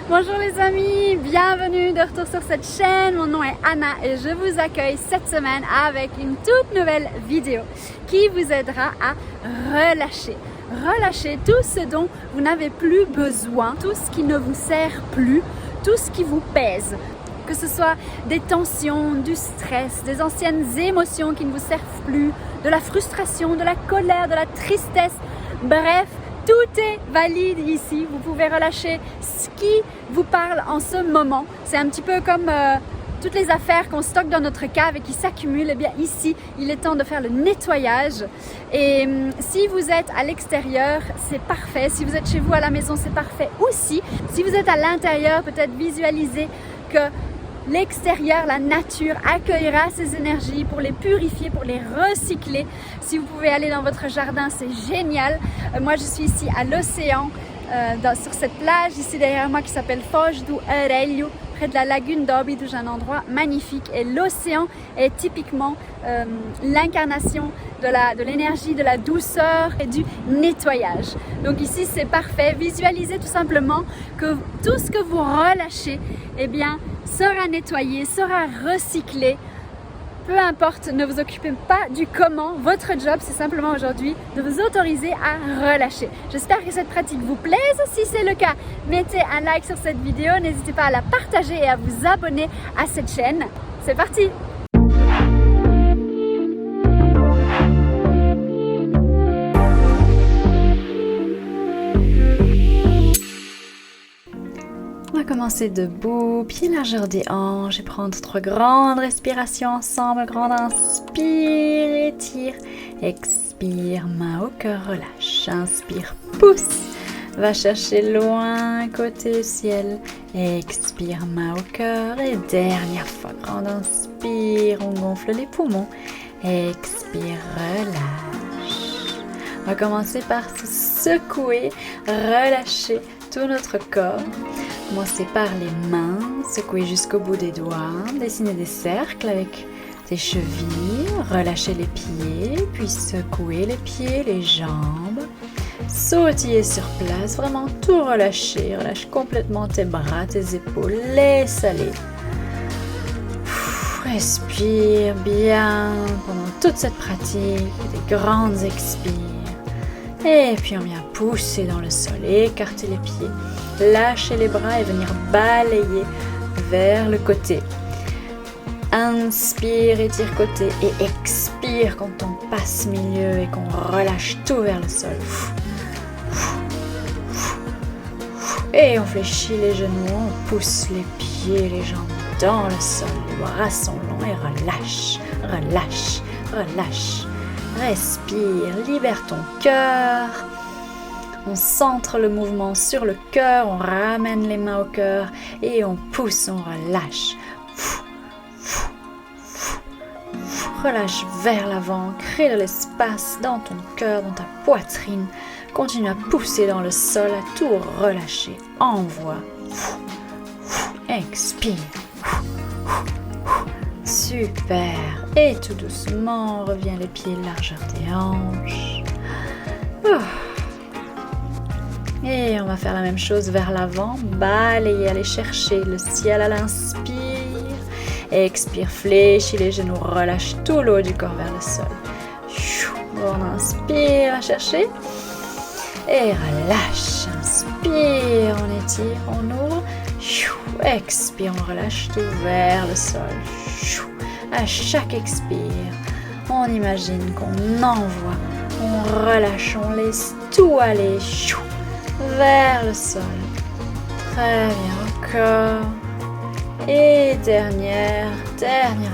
Bonjour les amis, bienvenue de retour sur cette chaîne. Mon nom est Anna et je vous accueille cette semaine avec une toute nouvelle vidéo qui vous aidera à relâcher. Relâcher tout ce dont vous n'avez plus besoin, tout ce qui ne vous sert plus, tout ce qui vous pèse. Que ce soit des tensions, du stress, des anciennes émotions qui ne vous servent plus, de la frustration, de la colère, de la tristesse, bref, tout est valide ici. Vous pouvez relâcher ce qui vous parle en ce moment. C'est un petit peu comme toutes les affaires qu'on stocke dans notre cave et qui s'accumulent. Eh bien ici, il est temps de faire le nettoyage. Et si vous êtes à l'extérieur, c'est parfait. Si vous êtes chez vous à la maison, c'est parfait aussi. Si vous êtes à l'intérieur, peut-être visualisez que l'extérieur, la nature accueillera ces énergies pour les purifier, pour les recycler. Si vous pouvez aller dans votre jardin, c'est génial. Moi, je suis ici à l'océan, sur cette plage ici derrière moi qui s'appelle Foz do Areio, près de la lagune d'Óbidos, un endroit magnifique. Et l'océan est typiquement l'incarnation de l'énergie, de la douceur et du nettoyage. Donc ici, c'est parfait. Visualisez tout simplement que tout ce que vous relâchez, eh bien, sera nettoyé, sera recyclé. Peu importe, ne vous occupez pas du comment. Votre job, c'est simplement aujourd'hui de vous autoriser à relâcher. J'espère que cette pratique vous plaise. Si c'est le cas, mettez un like sur cette vidéo. N'hésitez pas à la partager et à vous abonner à cette chaîne. C'est parti! On va commencer debout, pieds largeur des hanches et prendre 3 grandes respirations ensemble. Grande inspire, étire, expire, main au cœur, relâche. Inspire, pousse, va chercher loin, côté ciel. Expire, main au cœur et dernière fois. Grande inspire, on gonfle les poumons. Expire, relâche. On va commencer par se secouer, relâcher tout notre corps. Commencez par les mains, secouez jusqu'au bout des doigts, dessinez des cercles avec tes chevilles, relâchez les pieds, puis secouez les pieds, les jambes, sautillez sur place, vraiment tout relâcher, relâche complètement tes bras, tes épaules, laisse aller. Respire bien pendant toute cette pratique, des grandes expires. Et puis on vient pousser dans le sol, écarter les pieds, lâcher les bras et venir balayer vers le côté. Inspire, étire côté et expire quand on passe milieu et qu'on relâche tout vers le sol. Et on fléchit les genoux, on pousse les pieds, les jambes dans le sol, les bras sont longs et relâche, relâche, relâche. Respire, libère ton cœur. On centre le mouvement sur le cœur, on ramène les mains au cœur et on pousse, on relâche. Relâche vers l'avant, crée de l'espace dans ton cœur, dans ta poitrine. Continue à pousser dans le sol, à tout relâcher. Envoie. Expire. Super. Et tout doucement, on revient les pieds largeur des hanches. Et on va faire la même chose vers l'avant. Balayer, aller chercher le ciel à l'inspire. Expire, fléchis les genoux, relâche tout le haut du corps vers le sol. On inspire, à chercher. Et relâche. Inspire, on étire, on ouvre. Expire, on relâche tout vers le sol. À chaque expire, on imagine qu'on envoie, on relâche, on laisse tout aller vers le sol. Très bien, encore. Et dernière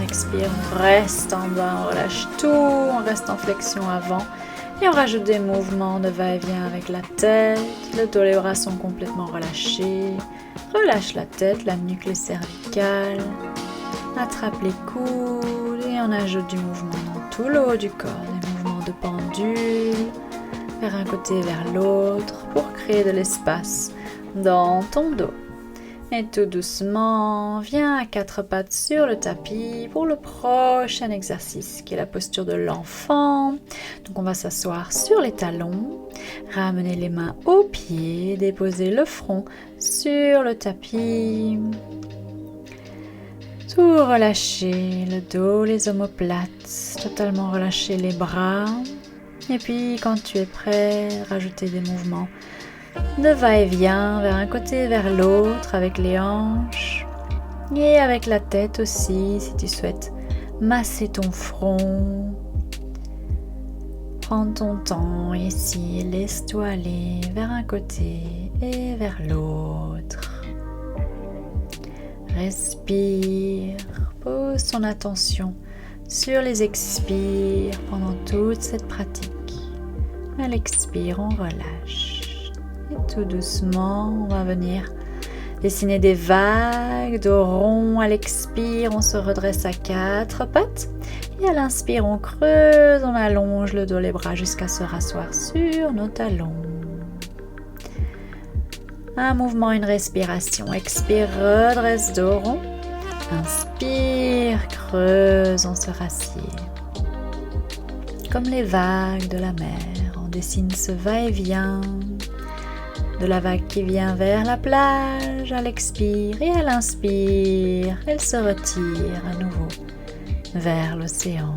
expire, on reste en bas, on relâche tout, on reste en flexion avant. Et on rajoute des mouvements de va-et-vient avec la tête. Le dos, les bras sont complètement relâchés. Relâche la tête, la nuque, les cervicales. Attrape les coudes et on ajoute du mouvement dans tout le haut du corps. Des mouvements de pendule, vers un côté, vers l'autre, pour créer de l'espace dans ton dos. Et tout doucement, viens à quatre pattes sur le tapis pour le prochain exercice qui est la posture de l'enfant. Donc on va s'asseoir sur les talons, ramener les mains aux pieds, déposer le front sur le tapis. Tout relâcher, le dos, les omoplates, totalement relâcher les bras. Et puis quand tu es prêt, rajouter des mouvements de va-et-vient vers un côté vers l'autre avec les hanches et avec la tête aussi si tu souhaites masser ton front. Prends ton temps ici, laisse-toi aller vers un côté et vers l'autre. Respire, pose ton attention sur les expires pendant toute cette pratique. À l'expire, on relâche. Et tout doucement, on va venir dessiner des vagues de rond. À l'expire, on se redresse à quatre pattes. Et à l'inspire, on creuse, on allonge le dos, les bras jusqu'à se rasseoir sur nos talons. Un mouvement, une respiration. Expire, redresse dos rond. Inspire, creuse, on se rassied. Comme les vagues de la mer, on dessine ce va-et-vient. De la vague qui vient vers la plage, à l'expire et à l'inspire, elle se retire à nouveau vers l'océan.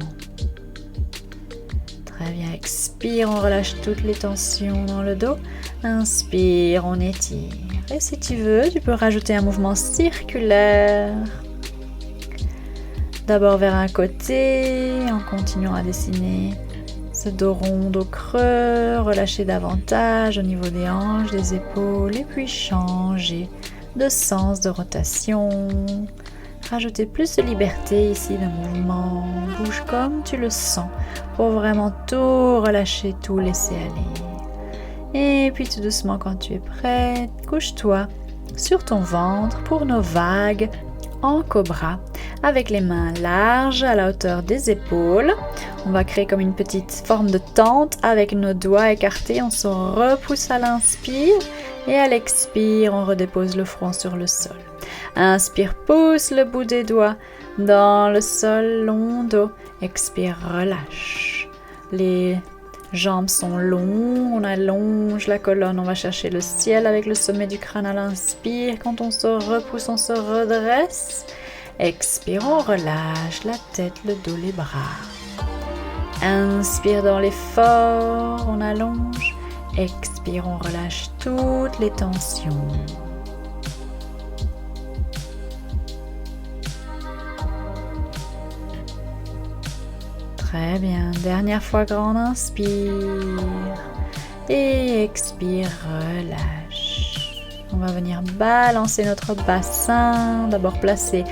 Très bien, expire, on relâche toutes les tensions dans le dos. Inspire, on étire. Et si tu veux, tu peux rajouter un mouvement circulaire. D'abord vers un côté, en continuant à dessiner ce dos rond, dos creux, relâchez davantage au niveau des hanches, des épaules et puis changez de sens de rotation. Rajoutez plus de liberté ici de mouvement. Bouge comme tu le sens pour vraiment tout relâcher, tout laisser aller. Et puis tout doucement quand tu es prêt, couche-toi sur ton ventre pour nos vagues en cobra. Avec les mains larges à la hauteur des épaules. On va créer comme une petite forme de tente avec nos doigts écartés. On se repousse à l'inspire et à l'expire, on redépose le front sur le sol. Inspire, pousse le bout des doigts dans le sol, long dos. Expire, relâche. Les jambes sont longues, on allonge la colonne, on va chercher le ciel avec le sommet du crâne à l'inspire. Quand on se repousse, on se redresse. Expire, on relâche la tête, le dos, les bras. Inspire dans l'effort, on allonge. Expire, on relâche toutes les tensions. Très bien, dernière fois, grande inspire. Et expire, relâche. On va venir balancer notre bassin, d'abord placer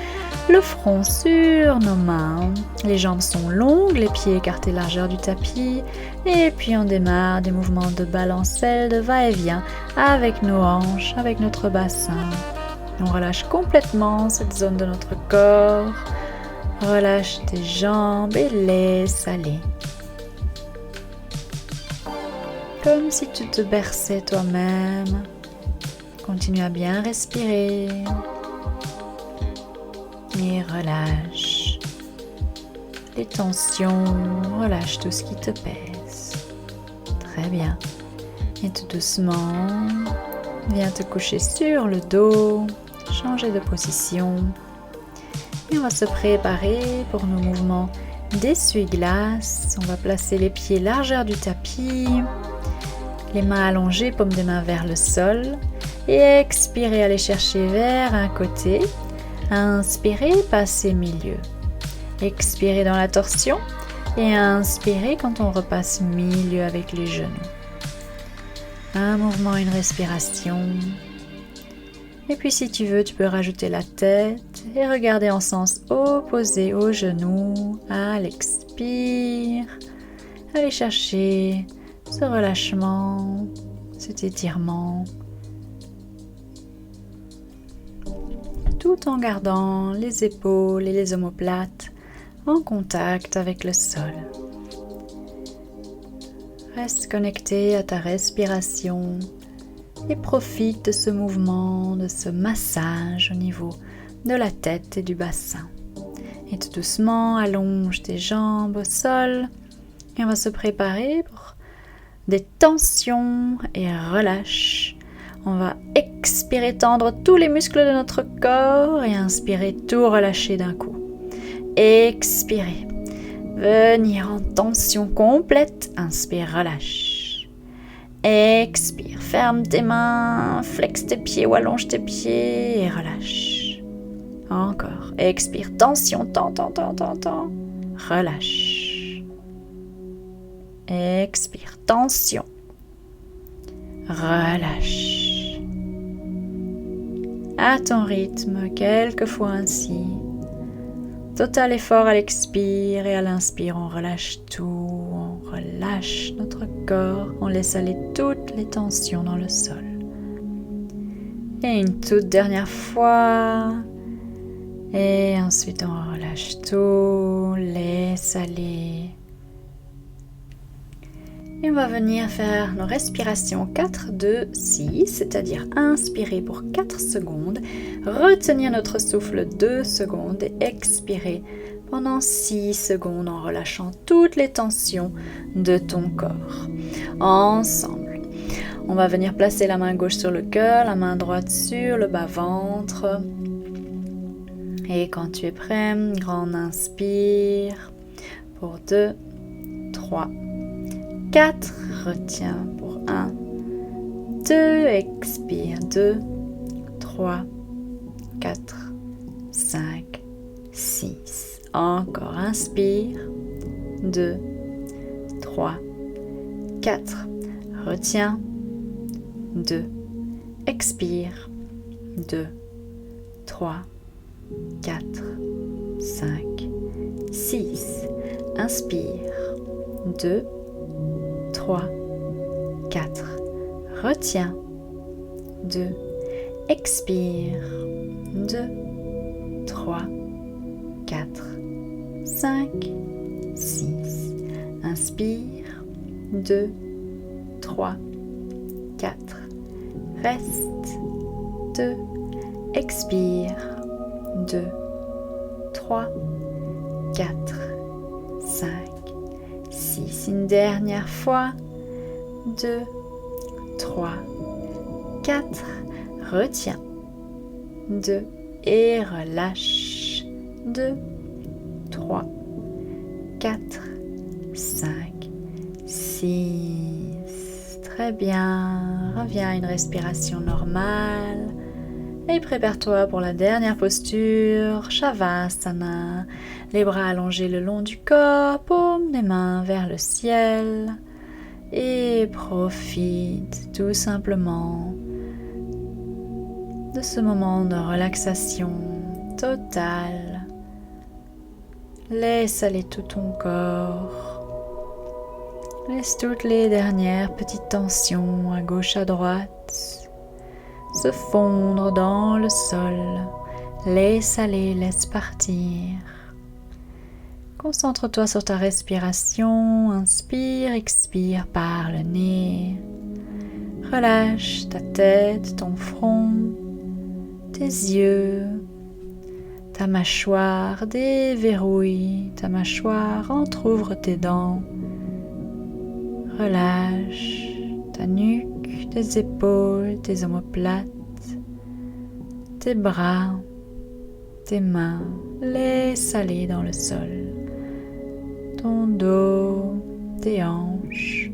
le front sur nos mains, les jambes sont longues, les pieds écartés largeur du tapis et puis on démarre des mouvements de balancelle, de va-et-vient avec nos hanches, avec notre bassin. On relâche complètement cette zone de notre corps, relâche tes jambes et laisse aller. Comme si tu te berçais toi-même, continue à bien respirer. Et relâche les tensions, relâche tout ce qui te pèse. Très bien. Et tout doucement, viens te coucher sur le dos, changer de position. Et on va se préparer pour nos mouvements d'essuie-glace. On va placer les pieds largeur du tapis, les mains allongées, paumes des mains vers le sol. Et expirer, aller chercher vers un côté. Inspirez, passez milieu. Expirez dans la torsion et inspirez quand on repasse milieu avec les genoux. Un mouvement, une respiration. Et puis si tu veux, tu peux rajouter la tête et regarder en sens opposé aux genoux. À l'expire, allez chercher ce relâchement, cet étirement. Tout en gardant les épaules et les omoplates en contact avec le sol. Reste connecté à ta respiration et profite de ce mouvement, de ce massage au niveau de la tête et du bassin. Et tout doucement, allonge tes jambes au sol et on va se préparer pour des tensions et relâche. On va expirer, tendre tous les muscles de notre corps et inspirer, tout relâcher d'un coup. Expirer, venir en tension complète, inspire, relâche. Expire, ferme tes mains, flexe tes pieds ou allonge tes pieds et relâche. Encore, expire, tension, tends, relâche. Expire, tension, relâche. À ton rythme, quelquefois ainsi. Total effort à l'expire et à l'inspire, on relâche tout, on relâche notre corps, on laisse aller toutes les tensions dans le sol. Et une toute dernière fois. Et ensuite on relâche tout, laisse aller. Et on va venir faire nos respirations 4, 2, 6, c'est-à-dire inspirer pour 4 secondes, retenir notre souffle 2 secondes et expirer pendant 6 secondes en relâchant toutes les tensions de ton corps. Ensemble, on va venir placer la main gauche sur le cœur, la main droite sur le bas-ventre. Et quand tu es prêt, grand inspire pour 2, 3, 4, retiens pour 1, 2, expire, 2, 3, 4, 5, 6. Encore, inspire, 2, 3, 4, retiens, 2, expire, 2, 3, 4, 5, 6. Inspire, 2, 3, 4, retiens, 2, expire, 2, 3, 4, 5, 6, inspire, 2, 3, 4, reste, 2, expire, 2, 3, 4, 5, 6, une dernière fois, 2, 3, 4, retiens, 2 et relâche, 2, 3, 4, 5, 6, très bien, reviens à une respiration normale et prépare-toi pour la dernière posture, Shavasana, les bras allongés le long du corps, paume des mains vers le ciel et profite tout simplement de ce moment de relaxation totale. Laisse aller tout ton corps, laisse toutes les dernières petites tensions à gauche à droite se fondre dans le sol, laisse aller, laisse partir. Concentre-toi sur ta respiration, inspire, expire par le nez. Relâche ta tête, ton front, tes yeux, ta mâchoire, déverrouille ta mâchoire, entrouvre tes dents. Relâche ta nuque, tes épaules, tes omoplates, tes bras, tes mains, laisse aller dans le sol. Ton dos, tes hanches,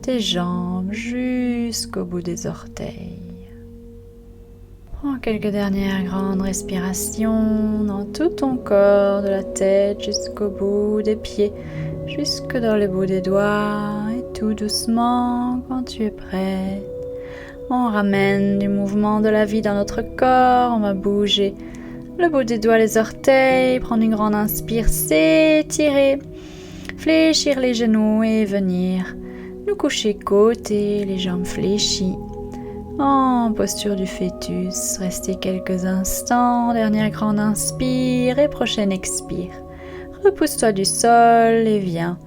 tes jambes jusqu'au bout des orteils. Prends quelques dernières grandes respirations dans tout ton corps, de la tête jusqu'au bout des pieds, jusque dans le bout des doigts. Et tout doucement, quand tu es prête, on ramène du mouvement de la vie dans notre corps. On va bouger le bout des doigts, les orteils, prendre une grande inspire, s'étirer, fléchir les genoux et venir nous coucher côté, les jambes fléchies, en posture du fœtus. Restez quelques instants, dernière grande inspire et prochaine expire. Repousse-toi du sol et viens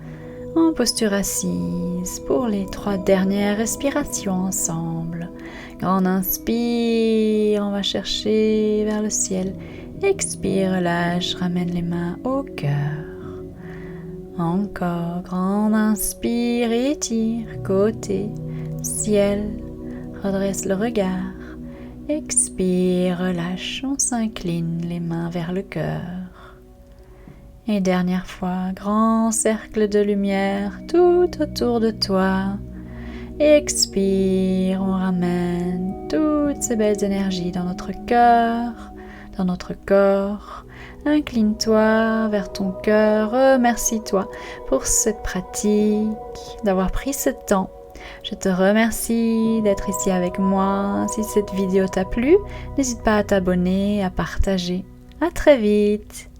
en posture assise pour les 3 dernières respirations ensemble. Grand inspire, on va chercher vers le ciel. Expire, relâche, ramène les mains au cœur. Encore, grand inspire, étire, côté, ciel, redresse le regard. Expire, relâche, on s'incline, les mains vers le cœur. Et dernière fois, grand cercle de lumière tout autour de toi. Expire, on ramène toutes ces belles énergies dans notre cœur, dans notre corps. Incline-toi vers ton cœur, remercie-toi pour cette pratique, d'avoir pris ce temps. Je te remercie d'être ici avec moi. Si cette vidéo t'a plu, n'hésite pas à t'abonner, à partager. À très vite!